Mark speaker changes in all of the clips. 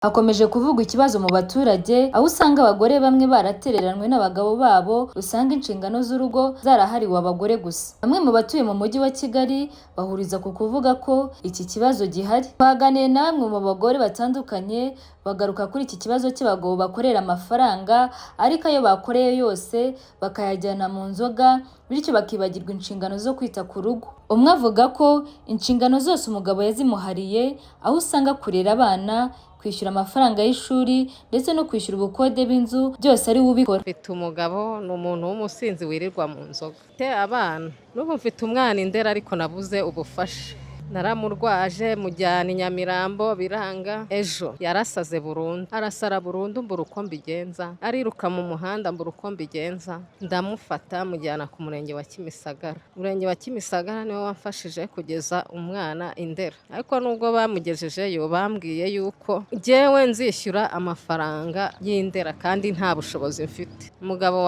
Speaker 1: Hakomeje kuvugwa ikibazo mu baturage aho usanga abagore bamwe baratereranwe n'abagabo babo, usanga inshingano z'urugo zarahariwe abagore gusa. Bamwe mu batuye mu mujyi wa Kigali bahuriza ku kuvuga ko iki kibazo gihari. Twaganiye na bamwe mu bagore batandukanye bagaruka kuri iki kibazo cy'abagabo bakorera amafaranga ariko ayo bakoreye yose bakayajyana mu nzoga, bityo bakibagirwa inshingano zo kwita ku rugo. Umwe avuga ko inshingano zose umugabo yazimuhariye, aho usanga kurera abana, kwishyura amafaranga y'ishuri ndetse no kwishyura ubukode b'inzu byose ari we ubikora.
Speaker 2: Mfite umugabo ni umuntu w'umusinzi wirirwa mu nzoga. Mfite abana n'ubu mfite umwana indera ariko nabuze ubufasha. Naramurwaje mujyana i Nyamirambo biranga, ejo yarasaze burundu, arasara burundu mbura uko mbigenza, ariruka mu muhanda mbura uko mbigenza, ndamufata mujyana ku murenge wa Kimisagara. Umurenge wa Kimisagara niwe wamfashije kugeza umwana indera, ariko nubwo bamugejejeyo bambwiye yuko jyewe nzishyura amafaranga y'indera kandi nta bushobozi mfite. Umugabo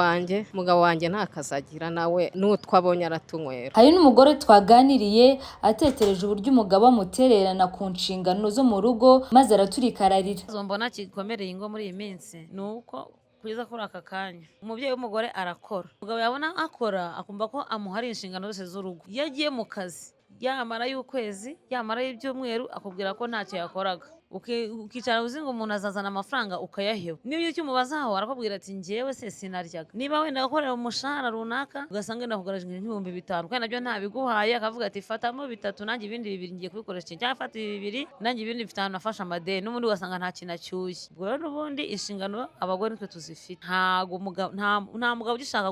Speaker 2: wanjye nta kazi agira, nawe n'utwo abonye aratunywera.
Speaker 1: Hari n'umugore twaganiriye atekereje uburyo umugabo amutererana ku nshingano zo mu rugo maze araturika ararira.
Speaker 3: Mbona kikomereye ingo muri iyi minsi ni uko kugeza kuri aka kanya umubyeyi w'umugore arakora, umugabo yabona akora akumva ko amuhari inshingano zose z'urugo. Iyo agiye mu kazi yamara y'ukwezi yamara y'ibyumweru akubwira ko ntacyo yakoraga, ukicara uzi ngo umuntu azazana amafaranga ukayaheba. Niba icyo umubazaho arakubwira ati njyewe se sinaryaga. Niba wenda akorera umushahara runaka ugasanga nakugarajwe nk'ibihumbi 5 kandi nabyo ntabiguhaye, akavuga ati fatamo 3 nanjye ibindi 2 ngiye kubikoresha, cyangwa fata 2 nanjye ibindi 5 nafasha amadeni, n'ubundi ugasanga nta kintu acyuye. Ubwo rero n'ubundi inshingano abagore nitwe tuzifite. Nta mugabo ugishaka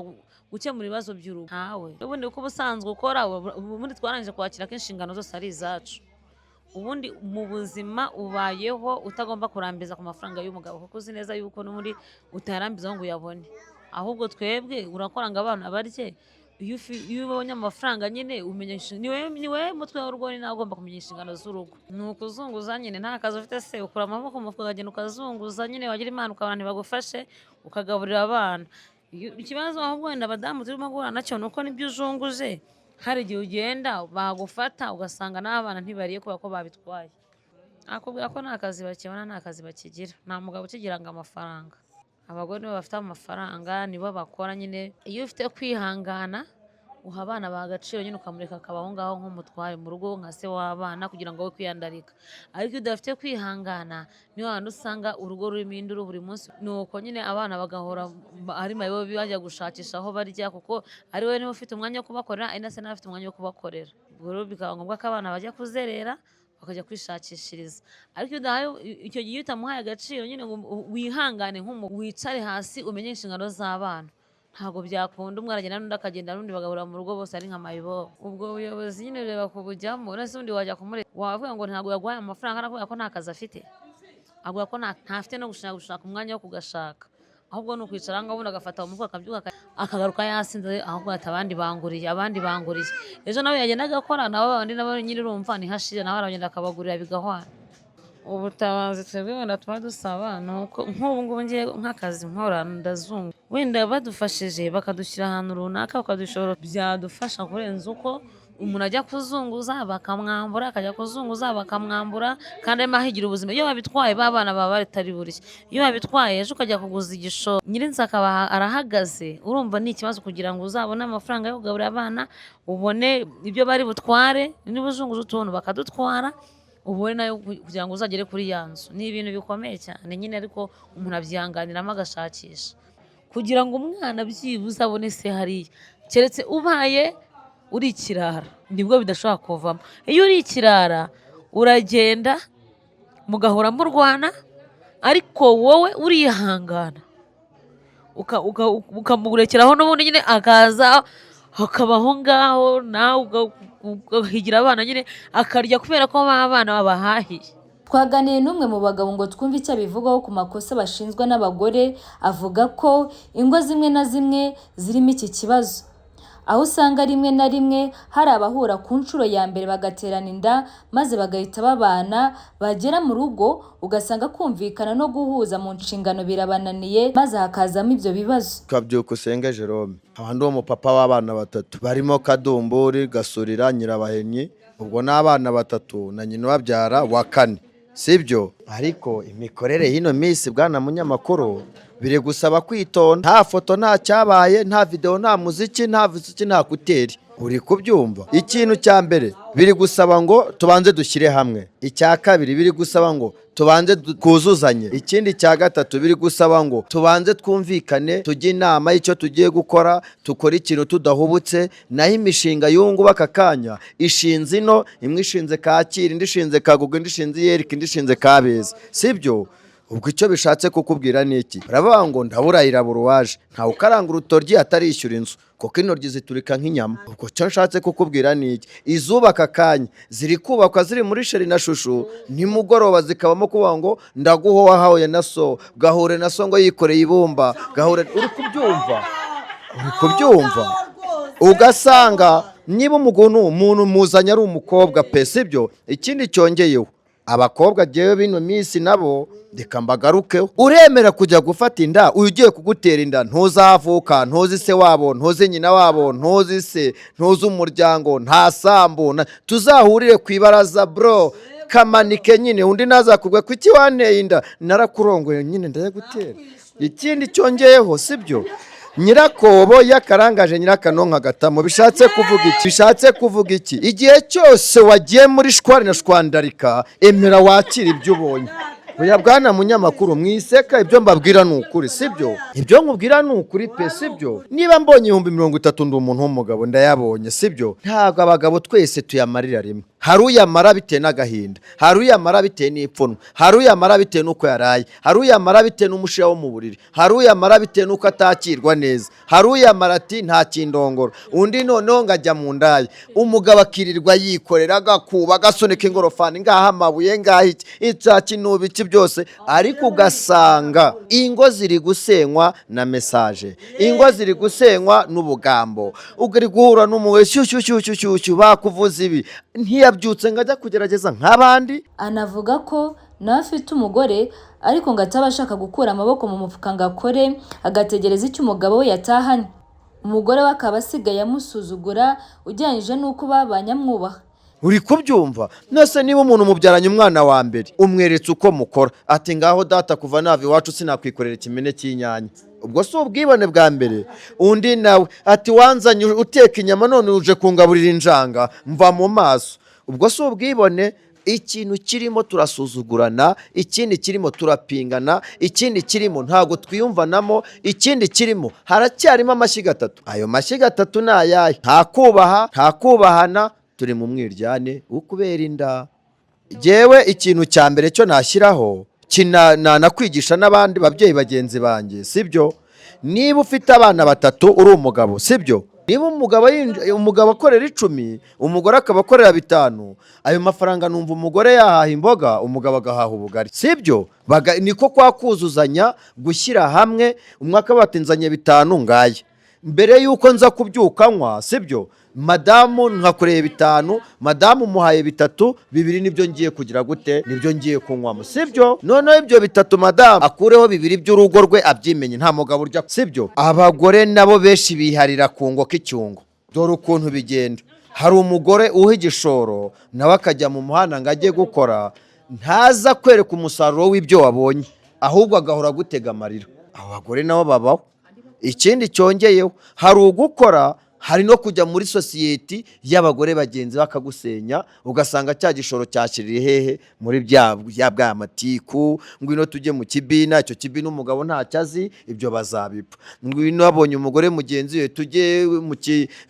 Speaker 3: gukemura ibibazo by'urugo ntawe. Ubundi uko ubusanzwe ukora ubundi twarangije kwakira ko inshingano zose ari izacu. Ubundi mu buzima ubayeho utagomba kurambiza ku mafaranga y'umugabo, kuko uzi neza yuko n'ubundi utayarambizaho ngo uyabone. Ahubwo twebwe urakora ngo abana barye. Iyo ubonye amafaranga nyine umenya niwe mutwe w'urugo, ni nawe ugomba kumenya inshingano z'urugo. Ni ukuzunguza nyine, nta kazi ufite se ukura amaboko mu mufuka ukagenda ukazunguza nyine, wagira imana ukabona ntibagufashe ukagaburira abana. Ikibazo ahubwo wenda abadamu turimo guhura nacyo ni uko nibyo uzunguje hari igihe ugenda bagufata ugasanga n'abana ntibariye kubera ko babitwaye. Akubwira ko nta kazi bakibona, nta kazi bakigira, nta mugabo ukigira ngo amafaranga. Abagore nibo bafite amafaranga, nibo bakora nyine. Iyo ufite kwihangana uha abana bagaciro nyine, ukamureka akabaho ngaho nk'umutware mu rugo nka se w'abana kugira ngo we kwiyandarika. Ariko iyo udafite kwihangana niho hantu usanga urugo rurimo induru buri munsi. Nuko nyine abana bagahora ari mayibo bajya gushakisha aho barya, kuko ari we niwe ufite umwanya wo kubakorera, ari na se nawe afite umwanya wo kubakorera. Ubwo rero bikaba ngombwa ko abana bajya kuzerera bakajya kwishakishiriza. Ariko icyo gihe utamuhaye agaciro nyine ngo wihangane wicare hasi umenye inshingano z'abana, ntabwo byakunda. Umwe aragenda n'undi akagenda, n'undi bagahura mu rugo bose ari nka mayibo. Ubwo buyobozi nyine reba kubujyamo, nese undi wajya kumureka wavuga ngo ntabwo yaguhaye amafaranga nakubwira ko nta kazi afite, avuga ko ntafite no gushaka umwanya wo kugashaka. Ahubwo ni ukwicara ngo ubundi agafata umufuka akabyuka akagaruka yasinze, ahubwo ati abandi banguriye. Ejo nawe yagenda agakora, nawe abandi nabo nyine urumva ntihashire, nawe aragenda akabagurira bigahwana. Ubutabazi twebwe wenda tuba dusaba ni uko nk'ubu ngubu ngiye nk'akazi nkora ndazungu, wenda badufashije bakadushyira ahantu runaka bakadushobora, byadufasha kurenza uko umuntu ajya kuzunguza bakamwambura, akajya kuzunguza bakamwambura, kandi arimo ahigira ubuzima. Iyo babitwaye babana baba batari burya. Iyo babitwaye ejo ukajya kuguza igishoro, nyirinzi akaba arahagaze, urumva ni ikibazo kugira ngo uzabone amafaranga yo kugaburira abana, ubone ibyo bari butware. Niba uzunguje utuntu bakadutwara ubone nayo kugira ngo uzagere kuri ya nzu. Ni ibintu bikomeye cyane nyine, ariko umuntu abyihanganiramo agashakisha kugira ngo umwana byibuze abone se hariya. Keretse ubaye uri ikirara nibwo bidashobora kuvamo. Iyo uri ikirara uragenda mugahora murwana, ariko wowe urihangana ukamurekeraho n'ubundi nyine akaza hakabaho ngaho, nawe ugahigira abana nyine akarya kubera ko abana babahahiye.
Speaker 1: Twaganiye n'umwe mu bagabo ngo twumve icyo abivugaho ku makosa bashinzwa n'abagore. Avuga ko ingo zimwe na zimwe zirimo iki kibazo, aho usanga rimwe na rimwe hari abahura ku nshuro ya mbere bagaterana inda maze bagahita babana, bagera mu rugo ugasanga kumvikana no guhuza mu nshingano birabananiye maze hakazamo ibyo bibazo.
Speaker 4: Kabyukusenge Jerome, abandi wo mupapa w'abana 3 barimo Kadumburi, Gasurira, Nyirabahenyi. Ubwo n'abana 3 na nyina wabyara wa 4. sibyo. Ariko imikorere y'ino minsi bwana munyamakuru biri gusaba kwitonda, nta foto nta cyabaye, nta video nta muziki, nta kuteri, uri kubyumva. Ikintu cya mbere biri gusaba ngo tubanze dushyire hamwe, icya kabiri biri gusaba ngo tubanze kuzuzanye, ikindi cya gatatu biri gusaba ngo tubanze twumvikane, tujye inama y'icyo tugiye gukora, tukora ikintu tudahubutse. Naho imishinga y'ungu baka kanya ishinze ino, imwe ishinze Kacyiru, indi ishinze Kagugu, indi ishinze Yerika, indi ishinze Kabeza, sibyo. Ubwo icyo bishatse kukubwira ni iki? Baravuga ngo ndaburayirabura uwaje, ntawe ukaranga urutoryi atarishyura inzu, kuko intoryi ziturika nk'inyama. Ubwo icyo nshatse kukubwira ni iki? Izubaka kanya ziri kubakwa ziri muri sheri na shushu, nimugoroba zikabamo kuvuga ngo ndaguho wahawe na so, gahure na so ngo yikoreye ibumba, gahure. Uri kubyumva? Ugasanga niba umuntu muzanye ari umukobwa pe, sibyo. Ikindi cyongeyeho, abakobwa jewe bino minsi nabo reka mbagarukeho, uremera kujya gufata inda, ugiye kugutera inda ntuzavuka, ntuzi se wabo, ntuzi nyina wabo, ntuzi se, ntuzi umuryango, nta sambu, tuzahurire ku ibaraza bro, kamanike nyine, undi nazakubwa kuki wanteye inda, narakurongoye nyine ndayagutera. Ikindi cyongeyeho, sibyo, nyirakobo yakarangaje nyirakanonka gatamo. Bishatse kuvuga iki? Igihe cyose wagiye muri shwari na shwandarika, emera wakira ibyo ubonye. Oya bwana munyamakuru, mwiseka, ibyo mbabwira ni ukuri, sibyo. Ibyo nkubwira ni ukuri pe, sibyo. Niba mbonye 30,000 ndi umuntu w'umugabo, ndayabonye, sibyo. Ntabwo abagabo twese tuyamarira rimwe. Hari uyamara bitewe n'agahinda, hari uyamara bitewe n'ipfunwe, hari uyamara bitewe n'uko yaraye, hari uyamara bitewe n'umushiya wo mu buriri, hari uyamara bitewe n'uko atakirwa neza, hari uyamara ati nta kindongoro, undi noneho ngajya mu ndaye. Umugabo akirirwa yikorera, agakuba, agasunika ingorofani, ngaha amabuye, ngaha iki icyakinuba iki byose, ariko ugasanga ingo ziri gusenywa na message, ingo ziri gusenywa n'ubugambo. Ugari guhura n'umuwe shyushyushyushyushyushyu bakuvuza ibi, ntiyabyutse ngajya kugerageza nk'abandi.
Speaker 1: Anavuga ko nawe afite umugore ariko ngo ataba ashaka gukura amaboko mu mufuka ngo akore, agategereza icyo umugabo we yatahanye. Umugore we akaba asigaye amusuzugura ugereranyije n'uko babanye amwubaha.
Speaker 4: Uri kubyumva? Nose niba umuntu mubyaranye umwana wa mbere, umweretse uko mukora, ati ngaho data kuva nava iwacu sinakwikorera ikimene cy'inyanya. Ubwo si ubwibone bwa mbere. Undi nawe ati wanzanye uteka inyama none uje kungaburira injanga, mva mu maso. Ubwo si ubwibone. Ikintu kirimo turasuzugurana, ikindi kirimo turapingana, ikindi kirimo ntago twiyumvanamo, ikindi kirimo haracyarimo amashyiga atatu. Ayo mashyiga atatu ni ayahe? Nta kubaha, nta kubahana, turi mu mwiryane ukubera inda. Jewe ikintu cya mbere cyo nashyiraho nakwigisha n'abandi babyeyi bagenzi banjye, sibyo. Niba ufite abana batatu uri umugabo, sibyo, niba umugabo akorera 10, umugore akaba akorera 5, ayo mafaranga numva umugore yahaha imboga, umugabo agahaha ubugari, sibyo. Niko kwa kuzuzanya, gushyira hamwe. Umwaka batinzanye 5 ngaye, mbere yuko nza kubyukanywa, sibyo, madamu nkakoreye 5, madamu muhaye 3, 2 nibyo ngiye kugira gute, nibyo ngiye kunywamo, sibyo. Noneho ibyo 3 madamu akureho 2 by'urugo rwe abyimenye, nta mugabo urya, sibyo. Abagore nabo benshi biharira kungo k'icyungo, dore ukuntu bigenda. Hari umugore uha igishoro nawe akajya mu muhanda ngo ajye gukora, ntaza kwereka umusaruro w'ibyo wabonye, ahubwo agahora gutega amarira. Abo bagore nabo babaho. Ikindi cyongeyeho, hari ugukora, hari no kujya muri sosiyete y'abagore bagenzi bakagusenya, ugasanga cya gishoro cyashirira hehe muri bya matiku. Ngwino tujye mu kibina, icyo kibina umugabo ntacyazi, ibyo bazabipfa. Ngwino abonye umugore mugenzi we,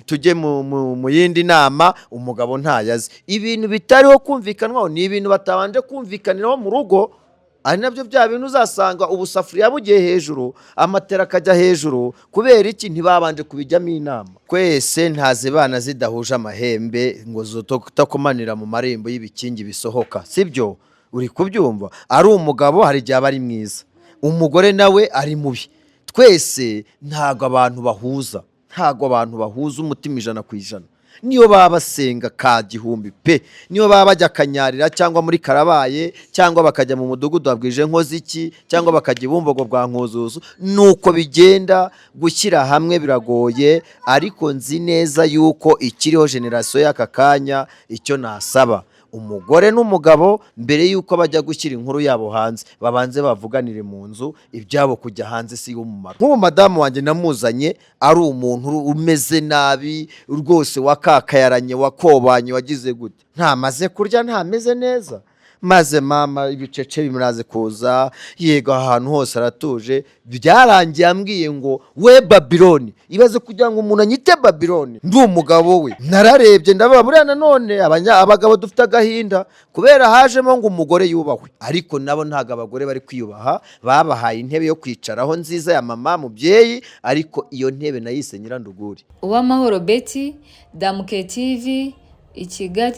Speaker 4: tujye mu yindi nama, umugabo ntayazi. Ibintu bitariho kumvikanwaho ni ibintu batabanje kumvikaniraho mu rugo. Ari nabyo bya bintu uzasanga ubusafuriya bugiye hejuru, amatera akajya hejuru. Kubera iki? Ntibabanje kubijyamo inama. Kwese ntazibana zidahuje amahembe ngo zotakomanira mu marembo y'ibikingi bisohoka, sibyo. Uri kubyumva? Ari umugabo hari igihe aba ari mwiza, umugore nawe ari mubi. Twese ntago abantu bahuza, umutima 100%. Niyo baba basenga ka gihumbi pe, niyo baba bajya kanyarira cyangwa muri Karabaye, cyangwa bakajya mu mudugudu wabwije Nkoziki, cyangwa bakajya Bumbogo bwa Nkuzuzu, nuko bigenda. Gushyira hamwe biragoye, ariko nzi neza yuko ikiriho generation y'aka kanya. Icyo nasaba umugore n'umugabo mbere y'uko bajya gushyira inkuru yabo hanze babanze bavuganire mu nzu, ibyabo kujya hanze si umumaro. Nk'ubu madamu wanjye namuzanye ari umuntu umeze nabi rwose, wakakayaranye, wakobanye, wagize gute, ntamaze kurya, ntameze neza. Maze mama ibicece bimuraze kuza, yego ahantu hose aratuje, byarangiye ambwiye ngo we Babiloni, ibaze kugira ngo umuntu anyite Babiloni ndi umugabo we. Nararebye ndababa buriya nanone abagabo dufite agahinda kubera hajemo ngo umugore yubahwe, ariko nabo ntago abagore bari kwiyubaha, babahaye intebe yo kwicaraho nziza ya mama mubyeyi, ariko iyo ntebe nayise Nyiranduguri.
Speaker 1: Uwamahoro Betty, Damuke TV, i Kigali.